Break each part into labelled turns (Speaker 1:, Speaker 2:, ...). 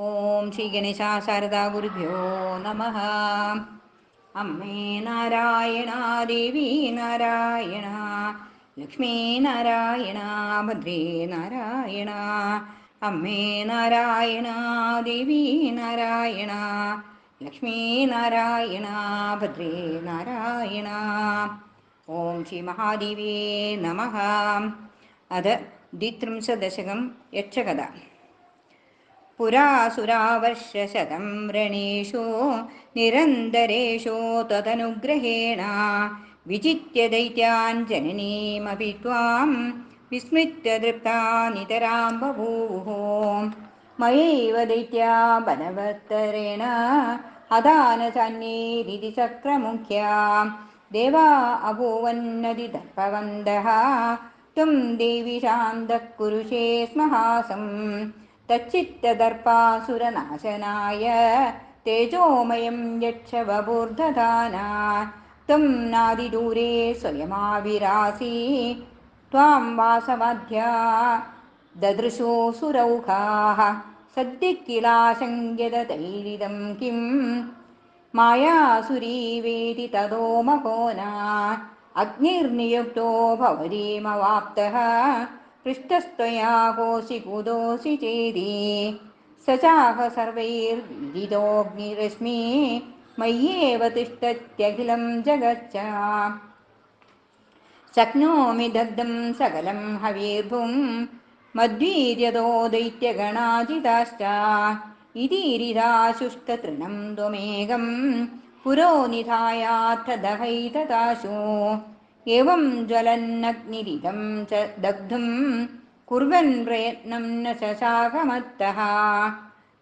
Speaker 1: ഓം ശ്രീ ഗണേശ ശാരദാ ഗുരുഭ്യോ നമഃ. അമ്മേ നാരായണ, ദേവി നാരായണ, ലക്ഷ്മീ നാരായണ, ഭദ്രേ നാരായണ. അമ്മേ നാരായണ, ദേവി നാരായണ, ലക്ഷ്മീ നാരായണ, ഭദ്രേ നാരായണ. ഓം ശ്രീ മഹാദേവേ നമഃ. അത് ദ്വിത്രിംശദശകം യക്ഷകഥ. പുരാസുരാവർഷശതം രണേഷു നിരന്തരേഷു തദനുഗ്രഹേണ വിജിത്യ ദൈത്യാൻ ജനനീമപി ത്വാം വിസ്മൃത്യ തൃപ്താ നിതരാം ബഭൂവുഃ. മയൈവ ദൈത്യാ ബലവത്തരേണ ഹതാന ചാന്യൈരിതി ചക്രമുഖ്യാ ദേവാ അഭൂവന്നതിദർഭവന്തഃ ത്വം ദേവി ശാന്തഃ കുരുഷേ സ്മഹാസം. തച്ചിത്തദർപ്പാസുരനാശനായ തേജോമയം യക്ഷവപൂർദധാന ത്വം നാദിദൂരെ സ്വയമാവിരാസി ത്വാം വാസവാദ്ധ്യാ ദദൃശോസുരൗഘാഃ. സദ്യ കിലാശങ്ക്യതൈരിദം കിം മായാസുരീവേതി തതോ മഘോനാ അഗ്നിർനിയുക്തോ ഭവതീമവാപ്തഃ പൃഷ്ടസ്ത്വയാ കോശി കുതോസി ചേതി സചാഹ സർവൈർവിദിതോऽഗ്നിരശ്മി മയ്യേവ തിഷ്ഠത്യഖിലം ജഗच्च. ശക്നോമി ദഗ്ധം സകലം ഹവീർഭും മദ്വീര്യതോ ദൈത്യഗണാജിതാശ്ച ഇതീരിതാശുഷ്ടതൃണം ത്വമേകം പുരോ നിധായാർത്ഥ ദഹൈതദാശു. ഏവം ജ്വലന്നഗ്നിരിതം ച ദഗ്ധും കുർവൻ പ്രയത്നം ന ശശാകമത്തഃ.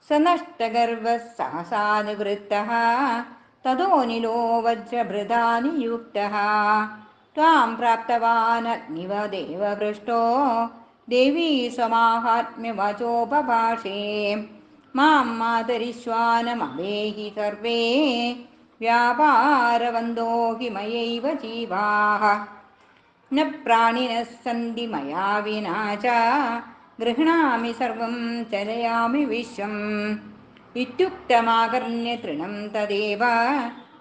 Speaker 1: സ നഷ്ടഗർവഃ സഹസാ നിവൃത്തഃ തതോനിലോ വജ്രഭൃതാ നിയുക്തഃ. ത്വാം പ്രാപ്തവാനഗ്നിവദേവ പൃഷ്ടോ ദേവീ സ്വമാഹാത്മ്യവചോപഭാഷേ. മാം മാതരിശ്വാനമവേഹി സർവേ വ്യാപാരവന്തോ ഹി മയൈവ ജീവാഃ. ന പ്രാണിനഃ സന്തി മയാ വിനാ ച ഗൃഹ്ണാമി സർവം ചലയാമി വിശ്വം. ഇത്യുക്തമാകർണ്യ തൃണം തദേവ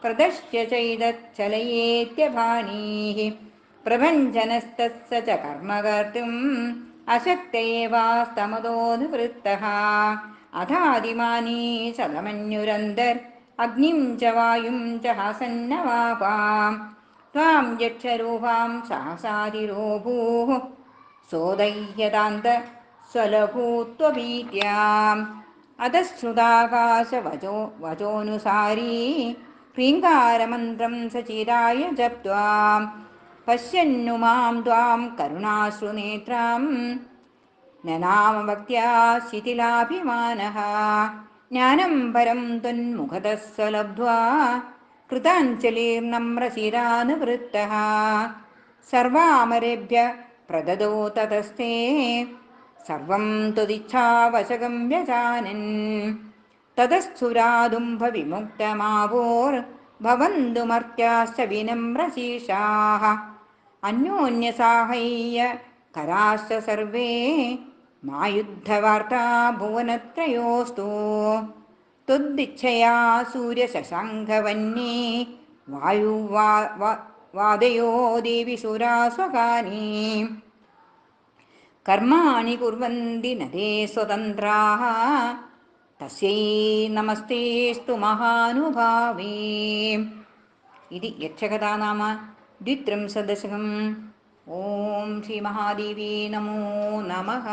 Speaker 1: പ്രദർശ്യ ചൈതച്ചലയേത്യഭാനീഃ. പ്രഭഞ്ജനസ്തസ്സ ച കർമ്മ കർത്തും അശക്ത ഏവാസ്തമതോ നിവൃത്തഃ. അഥാദിമാനീ സദമന്യുരന്തർ അഗ്നിം ച വായും ച ഹസന്നവാപാം. ത്വാം യക്ഷരൂപാം സഹസാതിരോഭൂഃ സോദഹ്യതാന്ത സ്വലഭൂത്വഭീത്യാം. അധശ്രുതാകാശവചോ വചോനുസാരീ ഹ്രീങ്കാരമന്ത്രം സചിരായ ജപ്ത്വാ പശ്യന്നു മാം ത്വാം കരുണാശ്രുനേത്രം നനാമഭക്ത്യാ ശിഥിലാഭിമാനഃ. ജ്ഞാനം പരം ത്വന്മുഖതഃ സ്വലബ്ധ്വാ കൃതാഞ്ജലിർനമ്രശിരാ നിവൃത്തഃ. സർവാമരേഭ്യ പ്രദദോ തതസ്തേ സർവം ത്വദിച്ഛാവശകം വ്യജാനൻ. തതഃസുരാദുംഭ വിമുക്തമാവോർഭവന്തു മർത്യാശ്ച വിനമ്രശീർഷാഃ. അന്യോന്യസാഹയ്യ കരാശ്ച സർവേ മായുദ്ധവാർത്താ ഭുവനത്രയോസ്തു. ത്വദ്ദിച്ഛയാ സൂര്യശശാങ്കവന്യേ വായുവാദയോ ദേവി ശൂരാസ്വകാനി. കർമാണി കുർവന്തി ന തേ സ്വതന്ത്രാഃ തസ്യൈ നമസ്തേസ്തു മഹാനുഭാവേ. ഇതി യക്ഷകഥാ നാമ ദ്വിത്രിംശദശകം. ഓം ശ്രീ മഹാദേവേ നമോ നമഃ.